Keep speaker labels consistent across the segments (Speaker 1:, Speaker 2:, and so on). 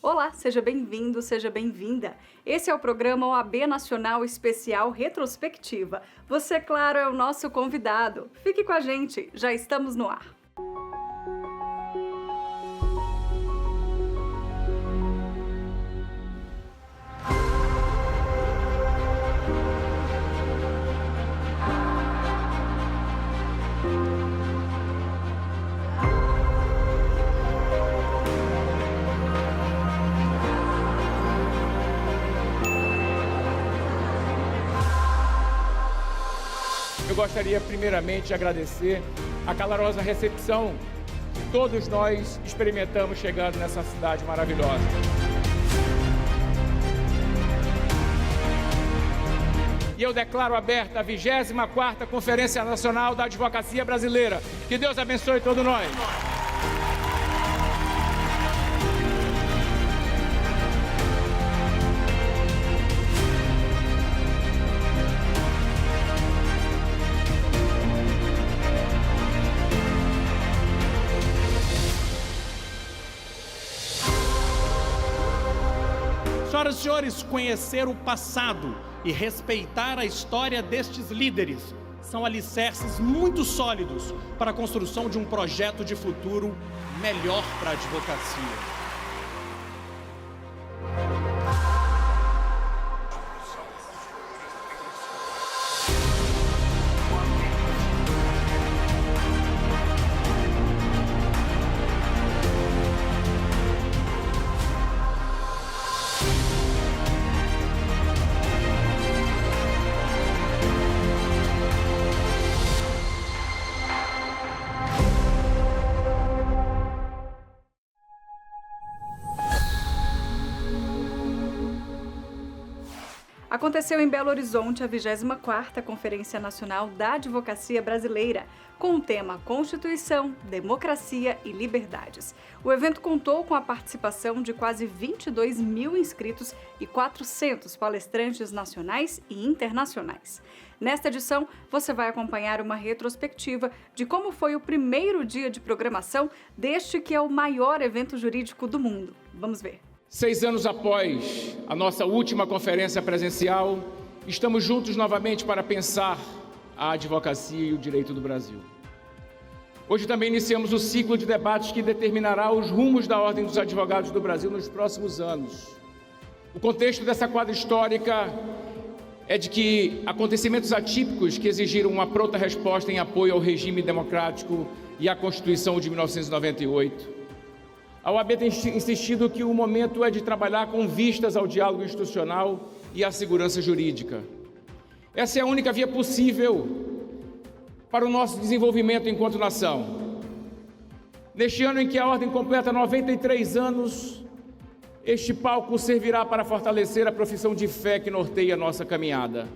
Speaker 1: Olá, seja bem-vindo, seja bem-vinda. Esse é o programa OAB Nacional Especial Retrospectiva. Você, claro, é o nosso convidado. Fique com a gente, já estamos no ar.
Speaker 2: Eu gostaria primeiramente de agradecer a calorosa recepção que todos nós experimentamos chegando nessa cidade maravilhosa. E eu declaro aberta a 24ª Conferência Nacional da Advocacia Brasileira. Que Deus abençoe todos nós.
Speaker 3: Senhoras e senhores, conhecer o passado e respeitar a história destes líderes são alicerces muito sólidos para a construção de um projeto de futuro melhor para a advocacia.
Speaker 1: Aconteceu em Belo Horizonte a 24ª Conferência Nacional da Advocacia Brasileira, com o tema Constituição, Democracia e Liberdades. O evento contou com a participação de quase 22 mil inscritos e 400 palestrantes nacionais e internacionais. Nesta edição, você vai acompanhar uma retrospectiva de como foi o primeiro dia de programação deste que é o maior evento jurídico do mundo. Vamos ver.
Speaker 2: 6 anos após a nossa última conferência presencial, estamos juntos novamente para pensar a advocacia e o direito do Brasil. Hoje também iniciamos o ciclo de debates que determinará os rumos da Ordem dos Advogados do Brasil nos próximos anos. O contexto dessa quadra histórica é de que acontecimentos atípicos que exigiram uma pronta resposta em apoio ao regime democrático e à Constituição de 1998. A OAB tem insistido que o momento é de trabalhar com vistas ao diálogo institucional e à segurança jurídica. Essa é a única via possível para o nosso desenvolvimento enquanto nação. Neste ano em que a Ordem completa 93 anos, este palco servirá para fortalecer a profissão de fé que norteia a nossa caminhada.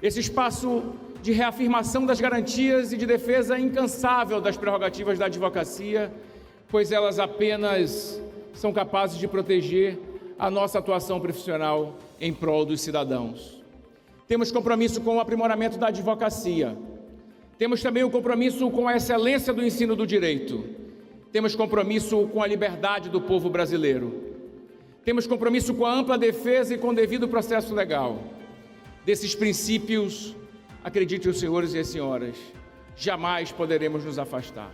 Speaker 2: Esse espaço de reafirmação das garantias e de defesa incansável das prerrogativas da advocacia, pois elas apenas são capazes de proteger a nossa atuação profissional em prol dos cidadãos. Temos compromisso com o aprimoramento da advocacia. Temos também o compromisso com a excelência do ensino do direito. Temos compromisso com a liberdade do povo brasileiro. Temos compromisso com a ampla defesa e com o devido processo legal. Desses princípios, acreditem os senhores e as senhoras, jamais poderemos nos afastar.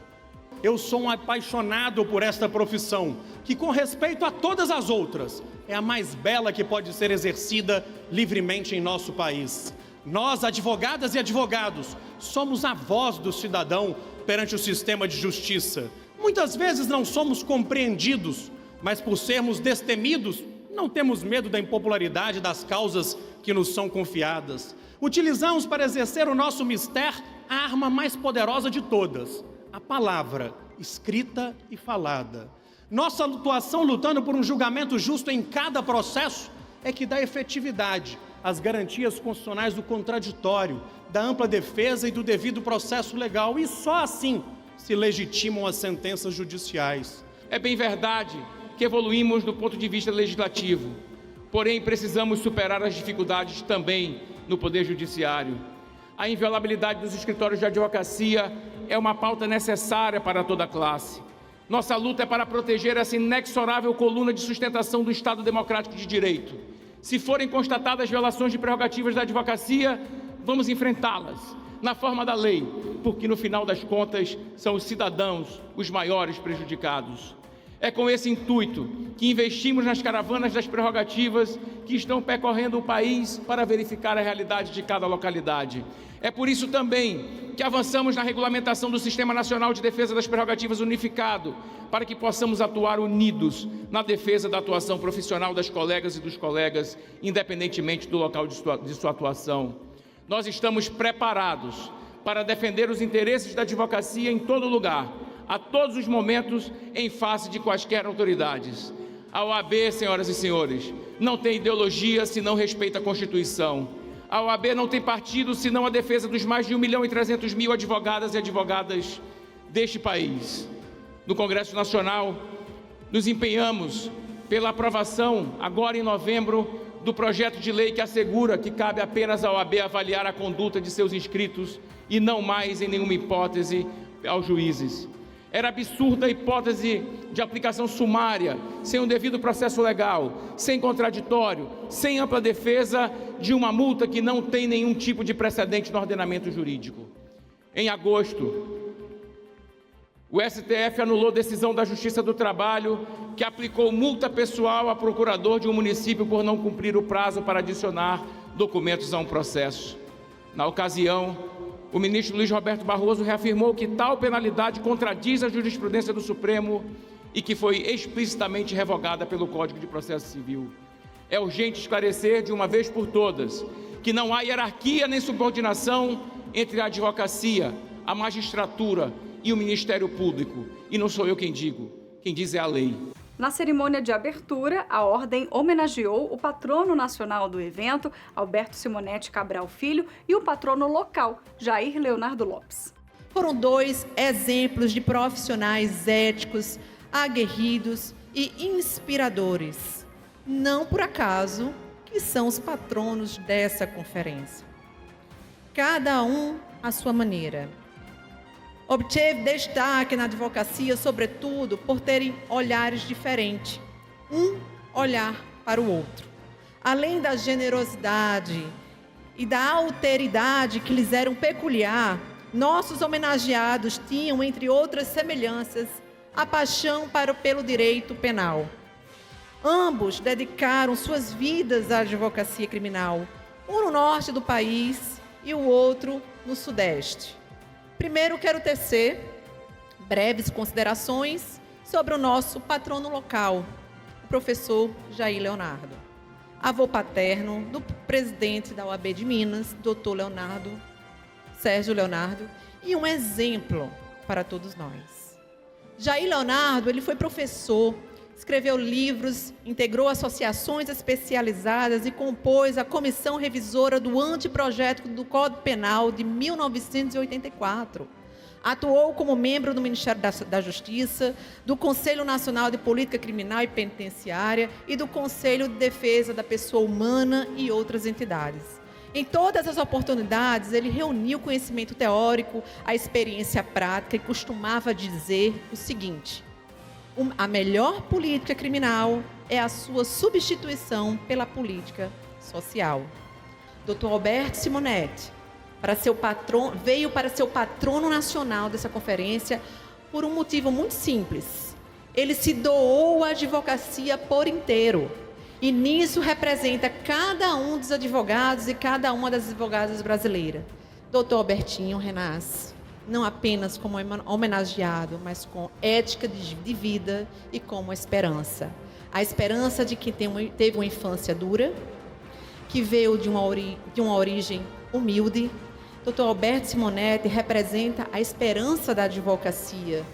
Speaker 3: Eu sou um apaixonado por esta profissão, que com respeito a todas as outras, é a mais bela que pode ser exercida livremente em nosso país. Nós, advogadas e advogados, somos a voz do cidadão perante o sistema de justiça. Muitas vezes não somos compreendidos, mas por sermos destemidos, não temos medo da impopularidade das causas que nos são confiadas. Utilizamos para exercer o nosso mistério a arma mais poderosa de todas, a palavra, escrita e falada. Nossa atuação lutando por um julgamento justo em cada processo é que dá efetividade às garantias constitucionais do contraditório, da ampla defesa e do devido processo legal, e só assim se legitimam as sentenças judiciais.
Speaker 2: É bem verdade que evoluímos do ponto de vista legislativo, porém precisamos superar as dificuldades também no Poder Judiciário. A inviolabilidade dos escritórios de advocacia é uma pauta necessária para toda a classe. Nossa luta é para proteger essa inexorável coluna de sustentação do Estado Democrático de Direito. Se forem constatadas violações de prerrogativas da advocacia, vamos enfrentá-las na forma da lei, porque no final das contas são os cidadãos os maiores prejudicados. É com esse intuito que investimos nas caravanas das prerrogativas que estão percorrendo o país para verificar a realidade de cada localidade. É por isso também que avançamos na regulamentação do Sistema Nacional de Defesa das Prerrogativas unificado, para que possamos atuar unidos na defesa da atuação profissional das colegas e dos colegas, independentemente do local de sua atuação. Nós estamos preparados para defender os interesses da advocacia em todo lugar, a todos os momentos, em face de quaisquer autoridades. A OAB, senhoras e senhores, não tem ideologia se não respeita a Constituição. A OAB não tem partido senão a defesa dos mais de 1.300.000 advogadas e advogadas deste país. No Congresso Nacional, nos empenhamos pela aprovação, agora em novembro, do projeto de lei que assegura que cabe apenas à OAB avaliar a conduta de seus inscritos e não mais, em nenhuma hipótese, aos juízes. Era absurda a hipótese de aplicação sumária, sem um devido processo legal, sem contraditório, sem ampla defesa de uma multa que não tem nenhum tipo de precedente no ordenamento jurídico. Em agosto, o STF anulou decisão da Justiça do Trabalho que aplicou multa pessoal a procurador de um município por não cumprir o prazo para adicionar documentos a um processo. Na ocasião, o ministro Luiz Roberto Barroso reafirmou que tal penalidade contradiz a jurisprudência do Supremo e que foi explicitamente revogada pelo Código de Processo Civil. É urgente esclarecer de uma vez por todas que não há hierarquia nem subordinação entre a advocacia, a magistratura e o Ministério Público. E não sou eu quem digo, quem diz é a lei.
Speaker 1: Na cerimônia de abertura, a Ordem homenageou o patrono nacional do evento, Alberto Simonetti Cabral Filho, e o patrono local, Jair Leonardo Lopes.
Speaker 4: Foram 2 exemplos de profissionais éticos, aguerridos e inspiradores. Não por acaso que são os patronos dessa conferência. Cada um à sua maneira. Obteve destaque na advocacia, sobretudo, por terem olhares diferentes, um olhar para o outro. Além da generosidade e da alteridade que lhes eram peculiar, nossos homenageados tinham, entre outras semelhanças, a paixão pelo direito penal. Ambos dedicaram suas vidas à advocacia criminal, um no norte do país e o outro no sudeste. Primeiro, quero tecer breves considerações sobre o nosso patrono local, o professor Jair Leonardo, avô paterno do presidente da OAB de Minas, doutor Sérgio Leonardo, e um exemplo para todos nós. Jair Leonardo, ele foi professor, escreveu livros, integrou associações especializadas e compôs a comissão revisora do anteprojeto do Código Penal de 1984. Atuou como membro do Ministério da Justiça, do Conselho Nacional de Política Criminal e Penitenciária e do Conselho de Defesa da Pessoa Humana e outras entidades. Em todas as oportunidades, ele reuniu conhecimento teórico, a experiência prática e costumava dizer o seguinte: a melhor política criminal é a sua substituição pela política social. Dr. Alberto Simonetti veio para ser o patrono nacional dessa conferência por um motivo muito simples. Ele se doou à advocacia por inteiro. E nisso representa cada um dos advogados e cada uma das advogadas brasileiras. Dr. Albertinho renasce, não apenas como homenageado, mas com ética de vida e como esperança. A esperança de quem teve uma infância dura, que veio de uma origem humilde. Dr. Alberto Simonetti representa a esperança da advocacia.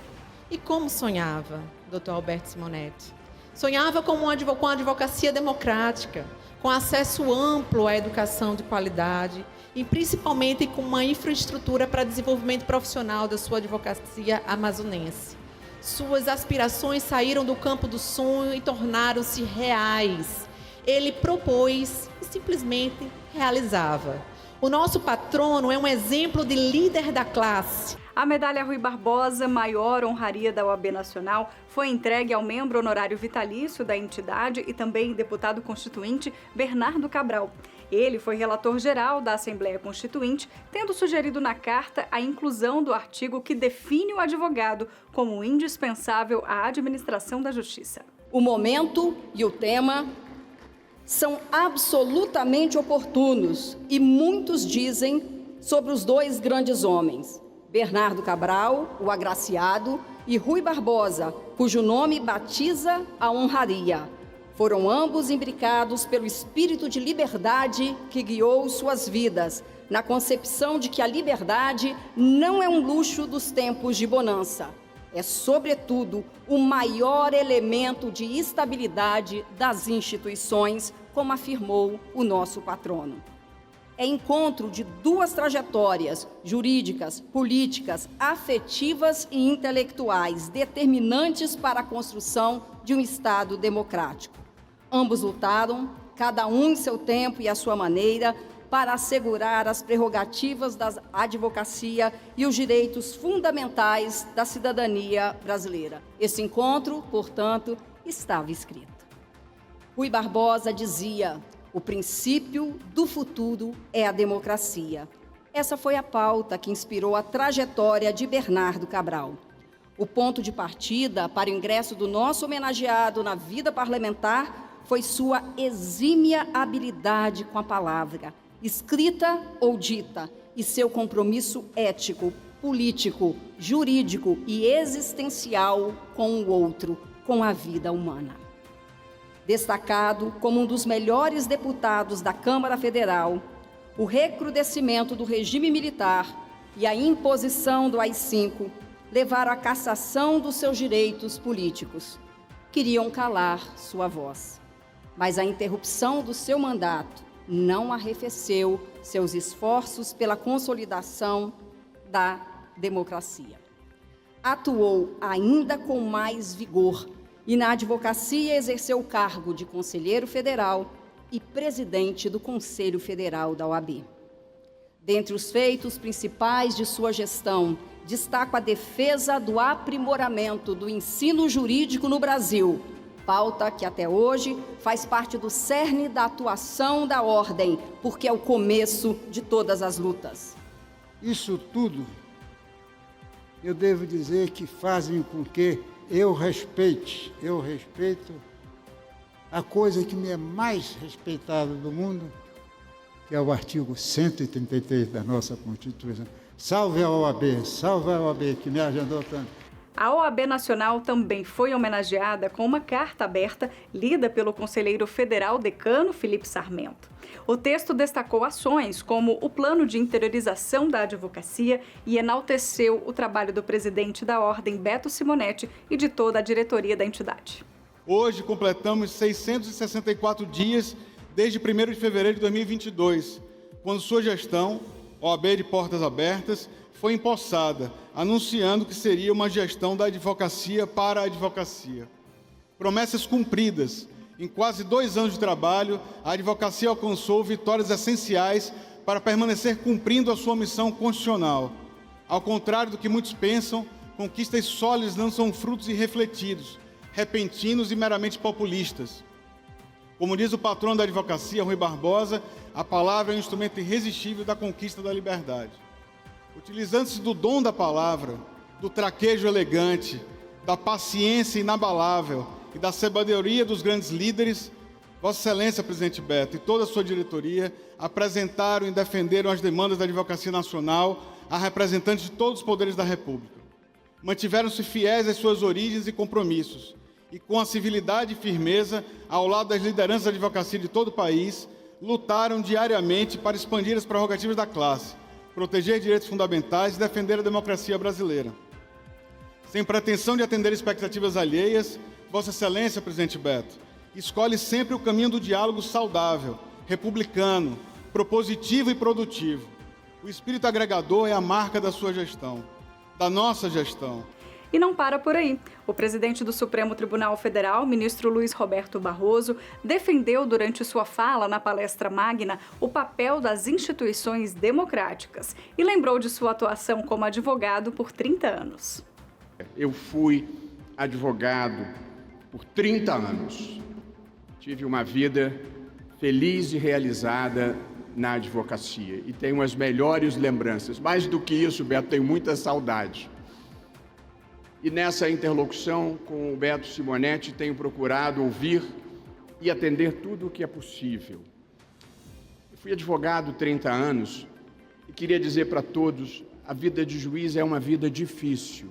Speaker 4: E como sonhava Dr. Alberto Simonetti? Sonhava com a advocacia democrática, com acesso amplo à educação de qualidade e principalmente com uma infraestrutura para desenvolvimento profissional da sua advocacia amazonense. Suas aspirações saíram do campo do sonho e tornaram-se reais. Ele propôs e simplesmente realizava. O nosso patrono é um exemplo de líder da classe.
Speaker 1: A medalha Rui Barbosa, maior honraria da OAB Nacional, foi entregue ao membro honorário vitalício da entidade e também deputado constituinte Bernardo Cabral. Ele foi relator-geral da Assembleia Constituinte, tendo sugerido na carta a inclusão do artigo que define o advogado como indispensável à administração da justiça.
Speaker 5: O momento e o tema são absolutamente oportunos e muitos dizem sobre os dois grandes homens, Bernardo Cabral, o agraciado, e Rui Barbosa, cujo nome batiza a honraria. Foram ambos imbricados pelo espírito de liberdade que guiou suas vidas, na concepção de que a liberdade não é um luxo dos tempos de bonança. É, sobretudo, o maior elemento de estabilidade das instituições, como afirmou o nosso patrono. É encontro de duas trajetórias jurídicas, políticas, afetivas e intelectuais determinantes para a construção de um Estado democrático. Ambos lutaram, cada um em seu tempo e à sua maneira, para assegurar as prerrogativas da advocacia e os direitos fundamentais da cidadania brasileira. Esse encontro, portanto, estava escrito. Rui Barbosa dizia: o princípio do futuro é a democracia. Essa foi a pauta que inspirou a trajetória de Bernardo Cabral. O ponto de partida para o ingresso do nosso homenageado na vida parlamentar foi sua exímia habilidade com a palavra, escrita ou dita, e seu compromisso ético, político, jurídico e existencial com o outro, com a vida humana. Destacado como um dos melhores deputados da Câmara Federal, o recrudescimento do regime militar e a imposição do AI-5 levaram à cassação dos seus direitos políticos. Queriam calar sua voz, mas a interrupção do seu mandato não arrefeceu seus esforços pela consolidação da democracia. Atuou ainda com mais vigor e na advocacia exerceu o cargo de conselheiro federal e presidente do Conselho Federal da OAB. Dentre os feitos principais de sua gestão, destaco a defesa do aprimoramento do ensino jurídico no Brasil, pauta que até hoje faz parte do cerne da atuação da Ordem, porque é o começo de todas as lutas.
Speaker 6: Isso tudo, eu devo dizer que fazem com que eu respeito a coisa que me é mais respeitada do mundo, que é o artigo 133 da nossa Constituição. Salve a OAB, que me ajudou tanto.
Speaker 1: A OAB Nacional também foi homenageada com uma carta aberta lida pelo conselheiro federal decano Felipe Sarmento. O texto destacou ações como o plano de interiorização da advocacia e enalteceu o trabalho do presidente da Ordem, Beto Simonetti, e de toda a diretoria da entidade.
Speaker 7: Hoje completamos 664 dias desde 1º de fevereiro de 2022, quando sua gestão, OAB de Portas Abertas, foi empossada, anunciando que seria uma gestão da advocacia para a advocacia. Promessas cumpridas. Em quase 2 anos de trabalho, a advocacia alcançou vitórias essenciais para permanecer cumprindo a sua missão constitucional. Ao contrário do que muitos pensam, conquistas sólidas não são frutos irrefletidos, repentinos e meramente populistas. Como diz o patrono da advocacia, Rui Barbosa, a palavra é um instrumento irresistível da conquista da liberdade. Utilizando-se do dom da palavra, do traquejo elegante, da paciência inabalável e da sabedoria dos grandes líderes, Vossa Excelência, Presidente Beto, e toda a sua diretoria apresentaram e defenderam as demandas da Advocacia Nacional a representantes de todos os poderes da República. Mantiveram-se fiéis às suas origens e compromissos, e com a civilidade e firmeza, ao lado das lideranças da advocacia de todo o país, lutaram diariamente para expandir as prerrogativas da classe, proteger direitos fundamentais e defender a democracia brasileira. Sem pretensão de atender expectativas alheias, Vossa Excelência, Presidente Beto, escolhe sempre o caminho do diálogo saudável, republicano, propositivo e produtivo. O espírito agregador é a marca da sua gestão, da nossa gestão.
Speaker 1: E não para por aí. O presidente do Supremo Tribunal Federal, ministro Luiz Roberto Barroso, defendeu durante sua fala na palestra magna o papel das instituições democráticas e lembrou de sua atuação como advogado por 30 anos.
Speaker 8: Eu fui advogado por 30 anos. Tive uma vida feliz e realizada na advocacia e tenho as melhores lembranças. Mais do que isso, Beto, tenho muita saudade. E nessa interlocução com o Beto Simonetti, tenho procurado ouvir e atender tudo o que é possível. Eu fui advogado 30 anos e queria dizer para todos, a vida de juiz é uma vida difícil.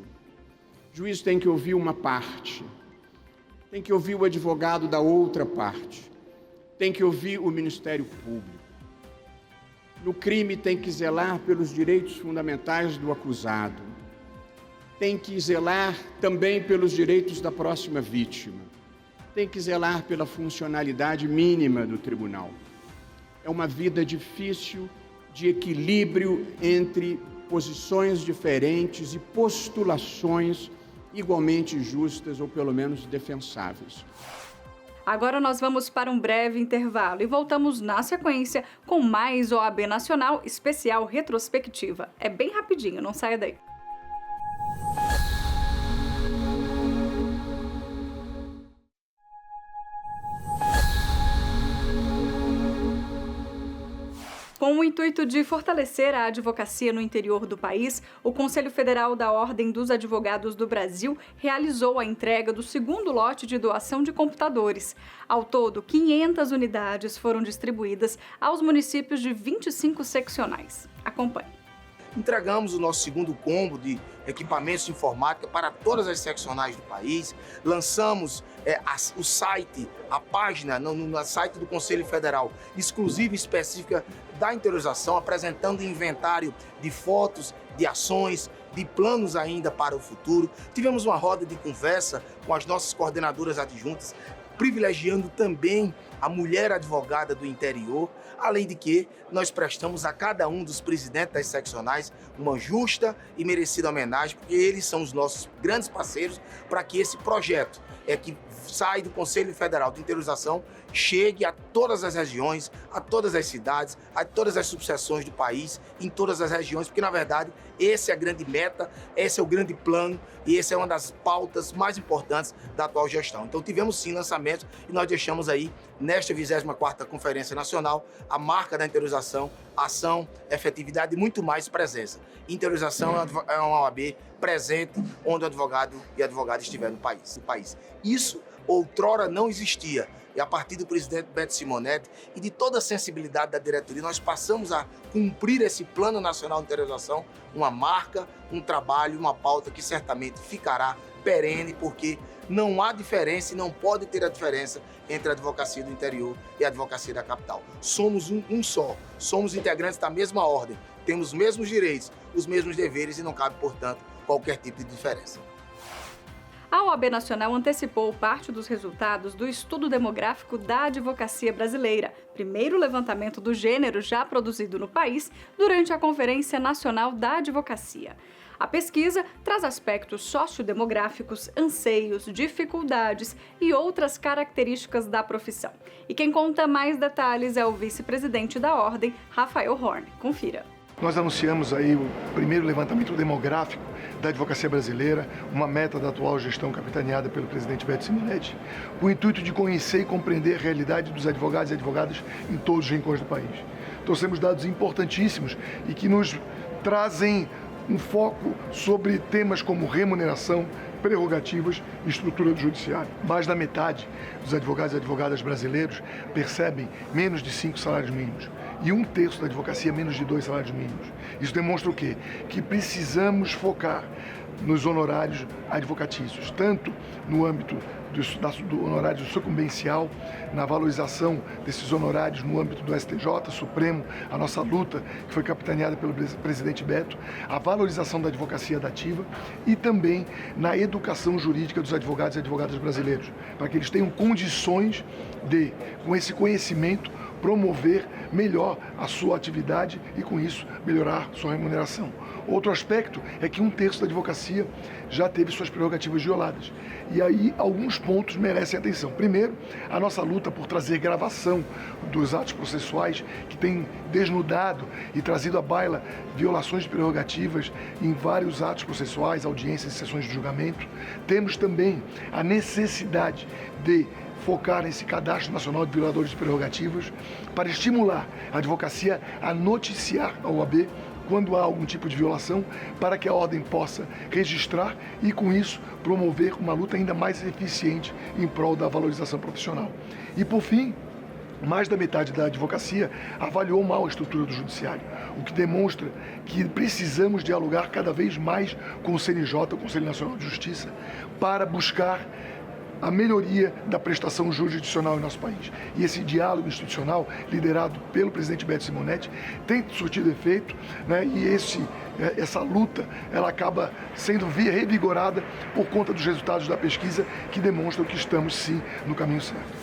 Speaker 8: O juiz tem que ouvir uma parte, tem que ouvir o advogado da outra parte, tem que ouvir o Ministério Público. No crime tem que zelar pelos direitos fundamentais do acusado, tem que zelar também pelos direitos da próxima vítima, tem que zelar pela funcionalidade mínima do tribunal. É uma vida difícil de equilíbrio entre posições diferentes e postulações igualmente justas ou pelo menos defensáveis.
Speaker 1: Agora nós vamos para um breve intervalo e voltamos na sequência com mais OAB Nacional Especial Retrospectiva. É bem rapidinho, não saia daí. Com o intuito de fortalecer a advocacia no interior do país, o Conselho Federal da Ordem dos Advogados do Brasil realizou a entrega do segundo lote de doação de computadores. Ao todo, 500 unidades foram distribuídas aos municípios de 25 seccionais. Acompanhe.
Speaker 9: Entregamos o nosso segundo combo de equipamentos de informática para todas as seccionais do país. Lançamos o site, a página no site do Conselho Federal, exclusiva e específica da interiorização, apresentando inventário de fotos, de ações, de planos ainda para o futuro. Tivemos uma roda de conversa com as nossas coordenadoras adjuntas, privilegiando também a mulher advogada do interior, além de que nós prestamos a cada um dos presidentes das seccionais uma justa e merecida homenagem, porque eles são os nossos grandes parceiros para que esse projeto que sai do Conselho Federal de Interiorização chegue a todas as regiões, a todas as cidades, a todas as subseções do país, em todas as regiões, porque na verdade essa é a grande meta, esse é o grande plano e essa é uma das pautas mais importantes da atual gestão. Então tivemos sim lançamentos e nós deixamos aí nesta 24ª Conferência Nacional a marca da interiorização, ação, efetividade e muito mais presença. Interiorização é uma OAB presente onde o advogado e a advogada estiver no país. Isso outrora não existia. E a partir do presidente Beto Simonetti e de toda a sensibilidade da diretoria, nós passamos a cumprir esse Plano Nacional de Interiorização, uma marca, um trabalho, uma pauta que certamente ficará perene, porque não há diferença e não pode ter a diferença entre a advocacia do interior e a advocacia da capital. Somos um só, somos integrantes da mesma ordem, temos os mesmos direitos, os mesmos deveres e não cabe, portanto, qualquer tipo de diferença.
Speaker 1: A OAB Nacional antecipou parte dos resultados do Estudo Demográfico da Advocacia Brasileira, primeiro levantamento do gênero já produzido no país durante a Conferência Nacional da Advocacia. A pesquisa traz aspectos sociodemográficos, anseios, dificuldades e outras características da profissão. E quem conta mais detalhes é o vice-presidente da Ordem, Rafael Horn. Confira.
Speaker 10: Nós anunciamos aí o primeiro levantamento demográfico da advocacia brasileira, uma meta da atual gestão capitaneada pelo presidente Beto Simonetti, com o intuito de conhecer e compreender a realidade dos advogados e advogadas em todos os rincões do país. Trouxemos dados importantíssimos e que nos trazem um foco sobre temas como remuneração, prerrogativas e estrutura do judiciário. Mais da metade dos advogados e advogadas brasileiros percebem menos de 5 salários mínimos e 1/3 da advocacia menos de 2 salários mínimos. Isso demonstra o quê? Que precisamos focar nos honorários advocatícios, tanto no âmbito do honorário sucumbencial, na valorização desses honorários no âmbito do STJ, Supremo, a nossa luta que foi capitaneada pelo presidente Beto, a valorização da advocacia dativa e também na educação jurídica dos advogados e advogadas brasileiros, para que eles tenham condições de, com esse conhecimento, promover melhor a sua atividade e, com isso, melhorar sua remuneração. Outro aspecto é que 1/3 da advocacia já teve suas prerrogativas violadas. E aí alguns pontos merecem atenção. Primeiro, a nossa luta por trazer gravação dos atos processuais, que tem desnudado e trazido à baila violações de prerrogativas em vários atos processuais, audiências e sessões de julgamento. Temos também a necessidade de focar nesse cadastro nacional de violadores de prerrogativas para estimular a advocacia a noticiar a OAB quando há algum tipo de violação, para que a ordem possa registrar e, com isso, promover uma luta ainda mais eficiente em prol da valorização profissional. E, por fim, mais da metade da advocacia avaliou mal a estrutura do judiciário, o que demonstra que precisamos dialogar cada vez mais com o CNJ, o Conselho Nacional de Justiça, para buscar a melhoria da prestação jurisdicional em nosso país. E esse diálogo institucional, liderado pelo presidente Beto Simonetti, tem surtido efeito, né? E essa luta ela acaba sendo revigorada por conta dos resultados da pesquisa, que demonstram que estamos, sim, no caminho certo.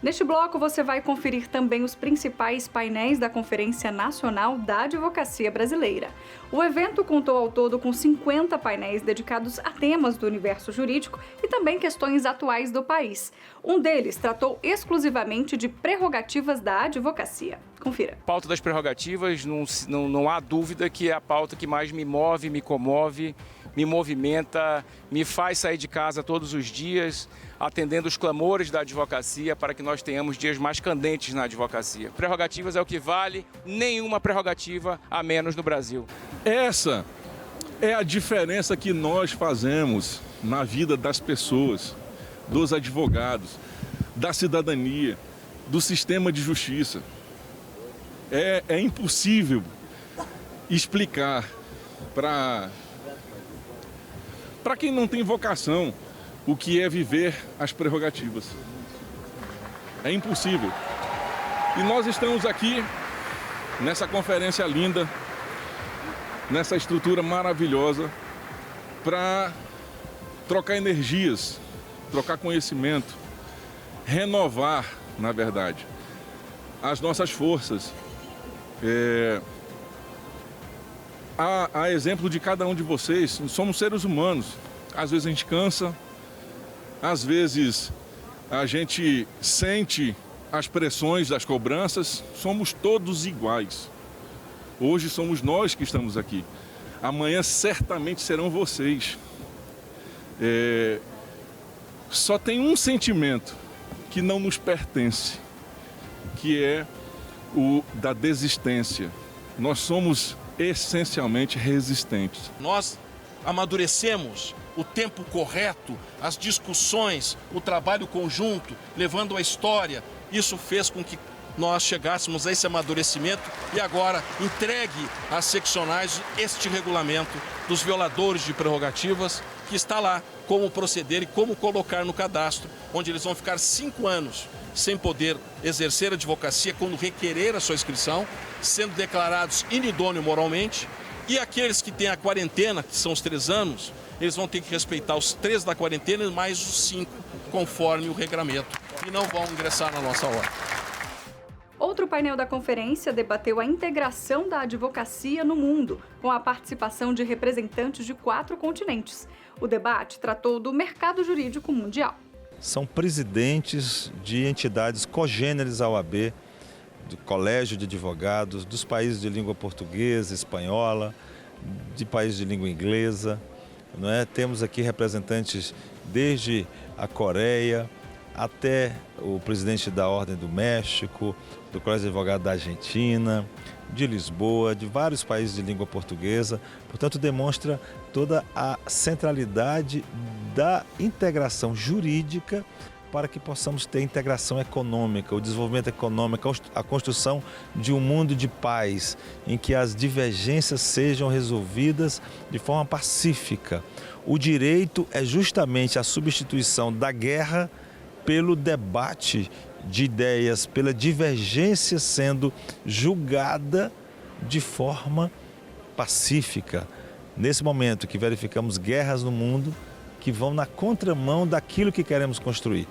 Speaker 1: Neste bloco, você vai conferir também os principais painéis da Conferência Nacional da Advocacia Brasileira. O evento contou ao todo com 50 painéis dedicados a temas do universo jurídico e também questões atuais do país. Um deles tratou exclusivamente de prerrogativas da advocacia. Confira.
Speaker 2: A pauta das prerrogativas, não há dúvida que é a pauta que mais me move, me comove, me movimenta, me faz sair de casa todos os dias, atendendo os clamores da advocacia para que nós tenhamos dias mais candentes na advocacia. Prerrogativas é o que vale, nenhuma prerrogativa a menos no Brasil.
Speaker 11: Essa é a diferença que nós fazemos na vida das pessoas, dos advogados, da cidadania, do sistema de justiça. É impossível explicar para quem não tem vocação o que é viver as prerrogativas. É impossível. E nós estamos aqui nessa conferência linda, nessa estrutura maravilhosa, para trocar energias, trocar conhecimento, renovar, na verdade, as nossas forças. A exemplo de cada um de vocês, somos seres humanos. Às vezes a gente cansa, às vezes a gente sente as pressões das cobranças, somos todos iguais. Hoje somos nós que estamos aqui, amanhã certamente serão vocês. Só tem um sentimento que não nos pertence, que é o da desistência. Nós somos essencialmente resistentes.
Speaker 12: Nós amadurecemos o tempo correto, as discussões, o trabalho conjunto, levando a história. Isso fez com que nós chegássemos a esse amadurecimento e agora entregue às seccionais este regulamento dos violadores de prerrogativas, que está lá como proceder e como colocar no cadastro, onde eles vão ficar 5 anos sem poder exercer a advocacia quando requerer a sua inscrição, sendo declarados inidôneos moralmente, e aqueles que têm a quarentena, que são os 3 anos, eles vão ter que respeitar os 3 da quarentena mais os 5, conforme o regramento, e não vão ingressar na nossa ordem.
Speaker 1: Outro painel da conferência debateu a integração da advocacia no mundo, com a participação de representantes de 4 continentes. O debate tratou do mercado jurídico mundial.
Speaker 13: São presidentes de entidades cogêneres à OAB, do Colégio de Advogados, dos países de língua portuguesa, espanhola, de países de língua inglesa. Não é? Temos aqui representantes desde a Coreia até o presidente da Ordem do México, do Colégio de Advogados da Argentina, de Lisboa, de vários países de língua portuguesa. Portanto, demonstra toda a centralidade da integração jurídica para que possamos ter integração econômica, o desenvolvimento econômico, a construção de um mundo de paz, em que as divergências sejam resolvidas de forma pacífica. O direito é justamente a substituição da guerra pelo debate de ideias, pela divergência sendo julgada de forma pacífica. Nesse momento que verificamos guerras no mundo que vão na contramão daquilo que queremos construir.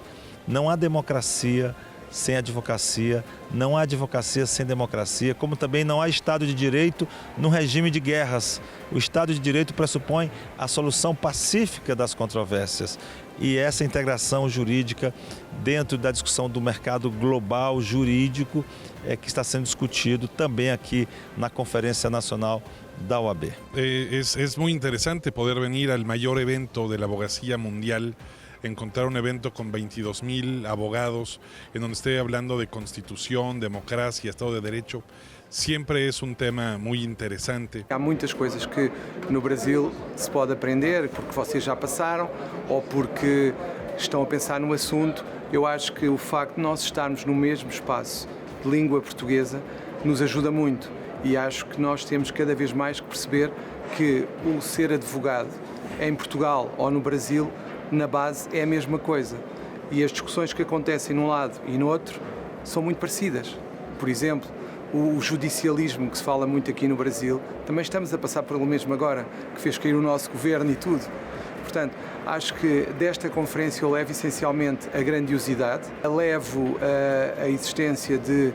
Speaker 13: Não há democracia, sem advocacia, não há advocacia sem democracia, como também não há Estado de Direito num regime de guerras. O Estado de Direito pressupõe a solução pacífica das controvérsias e essa integração jurídica dentro da discussão do mercado global jurídico que está sendo discutido também aqui na Conferência Nacional da OAB.
Speaker 14: Es muy interesante poder venir al mayor evento de la abogacía mundial, encontrar un evento con 22.000 abogados, en donde esté hablando de constitución, democracia, Estado de Derecho. Sempre é um tema muito interessante.
Speaker 15: Há muitas coisas que no Brasil se pode aprender, porque vocês já passaram ou porque estão a pensar no assunto. Eu acho que o facto de nós estarmos no mesmo espaço de língua portuguesa nos ajuda muito e acho que nós temos cada vez mais que perceber que o ser advogado em Portugal ou no Brasil, na base, é a mesma coisa. E as discussões que acontecem num lado e no outro são muito parecidas. Por exemplo, o judicialismo que se fala muito aqui no Brasil, também estamos a passar pelo mesmo agora, que fez cair o nosso governo e tudo. Portanto, acho que desta conferência eu levo essencialmente a grandiosidade, levo a existência de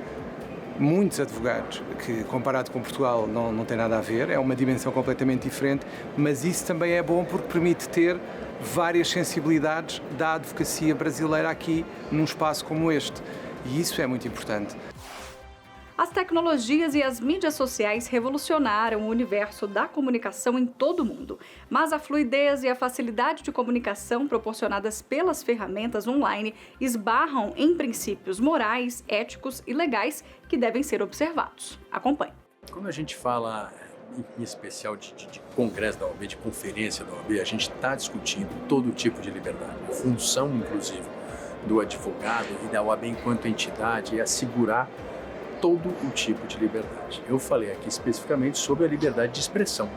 Speaker 15: muitos advogados, que comparado com Portugal não tem nada a ver, é uma dimensão completamente diferente, mas isso também é bom porque permite ter várias sensibilidades da advocacia brasileira aqui num espaço como este. E isso é muito importante.
Speaker 1: As tecnologias e as mídias sociais revolucionaram o universo da comunicação em todo o mundo, mas a fluidez e a facilidade de comunicação proporcionadas pelas ferramentas online esbarram em princípios morais, éticos e legais que devem ser observados. Acompanhe.
Speaker 16: Quando a gente fala, em especial, de congresso da OAB, de conferência da OAB, a gente está discutindo todo tipo de liberdade. A função, inclusive, do advogado e da OAB enquanto entidade é assegurar todo o tipo de liberdade. Eu falei aqui especificamente sobre a liberdade de expressão,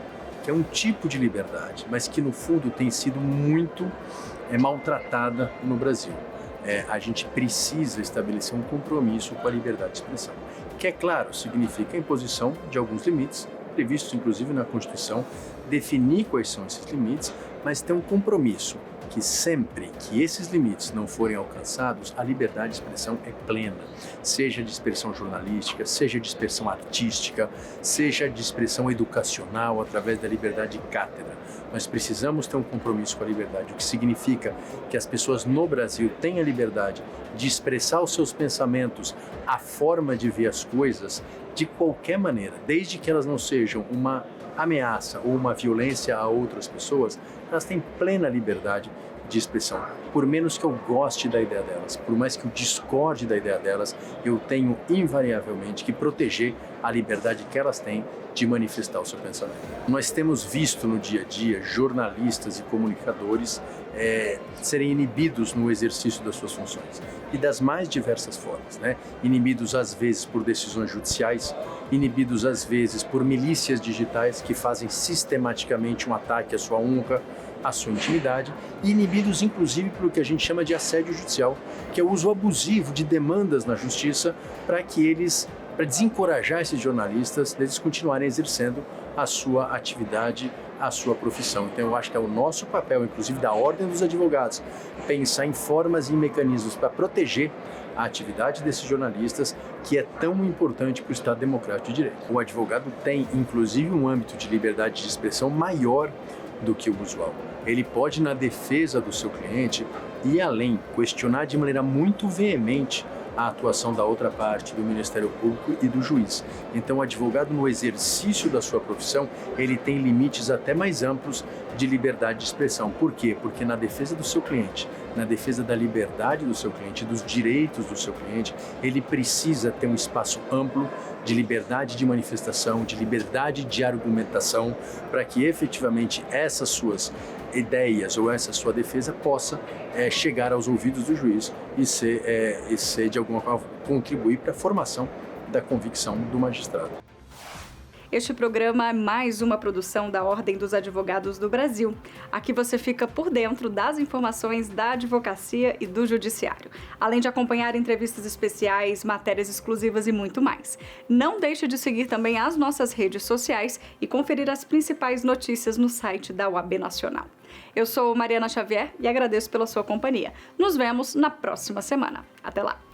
Speaker 16: que é um tipo de liberdade, mas que no fundo tem sido muito maltratada no Brasil. A gente precisa estabelecer um compromisso com a liberdade de expressão, que, é claro, significa a imposição de alguns limites, previstos inclusive na Constituição, definir quais são esses limites, mas ter um compromisso que sempre que esses limites não forem alcançados, a liberdade de expressão é plena, seja de expressão jornalística, seja de expressão artística, seja de expressão educacional, através da liberdade de cátedra. Nós precisamos ter um compromisso com a liberdade, o que significa que as pessoas no Brasil têm a liberdade de expressar os seus pensamentos, a forma de ver as coisas, de qualquer maneira, desde que elas não sejam uma ameaça ou uma violência a outras pessoas, elas têm plena liberdade de expressão. Por menos que eu goste da ideia delas, por mais que eu discorde da ideia delas, eu tenho invariavelmente que proteger a liberdade que elas têm de manifestar o seu pensamento. Nós temos visto no dia a dia jornalistas e comunicadores serem inibidos no exercício das suas funções e das mais diversas formas, né? Inibidos às vezes por decisões judiciais, inibidos às vezes por milícias digitais que fazem sistematicamente um ataque à sua honra, à sua intimidade, e inibidos inclusive pelo que a gente chama de assédio judicial, que é o uso abusivo de demandas na justiça para desencorajar esses jornalistas deles continuarem exercendo a sua atividade, a sua profissão. Então eu acho que é o nosso papel, inclusive da Ordem dos Advogados, pensar em formas e mecanismos para proteger a atividade desses jornalistas, que é tão importante para o Estado Democrático de Direito. O advogado tem, inclusive, um âmbito de liberdade de expressão maior do que o usual. Ele pode, na defesa do seu cliente, ir além, questionar de maneira muito veemente a atuação da outra parte, do Ministério Público e do juiz. Então, o advogado, no exercício da sua profissão, ele tem limites até mais amplos de liberdade de expressão. Por quê? Porque na defesa do seu cliente, na defesa da liberdade do seu cliente, dos direitos do seu cliente, ele precisa ter um espaço amplo de liberdade de manifestação, de liberdade de argumentação, para que efetivamente essas suas ideias ou essa sua defesa possa chegar aos ouvidos do juiz e ser de alguma forma contribuir para a formação da convicção do magistrado.
Speaker 1: Este programa é mais uma produção da Ordem dos Advogados do Brasil. Aqui você fica por dentro das informações da advocacia e do judiciário, além de acompanhar entrevistas especiais, matérias exclusivas e muito mais. Não deixe de seguir também as nossas redes sociais e conferir as principais notícias no site da OAB Nacional. Eu sou Mariana Xavier e agradeço pela sua companhia. Nos vemos na próxima semana. Até lá!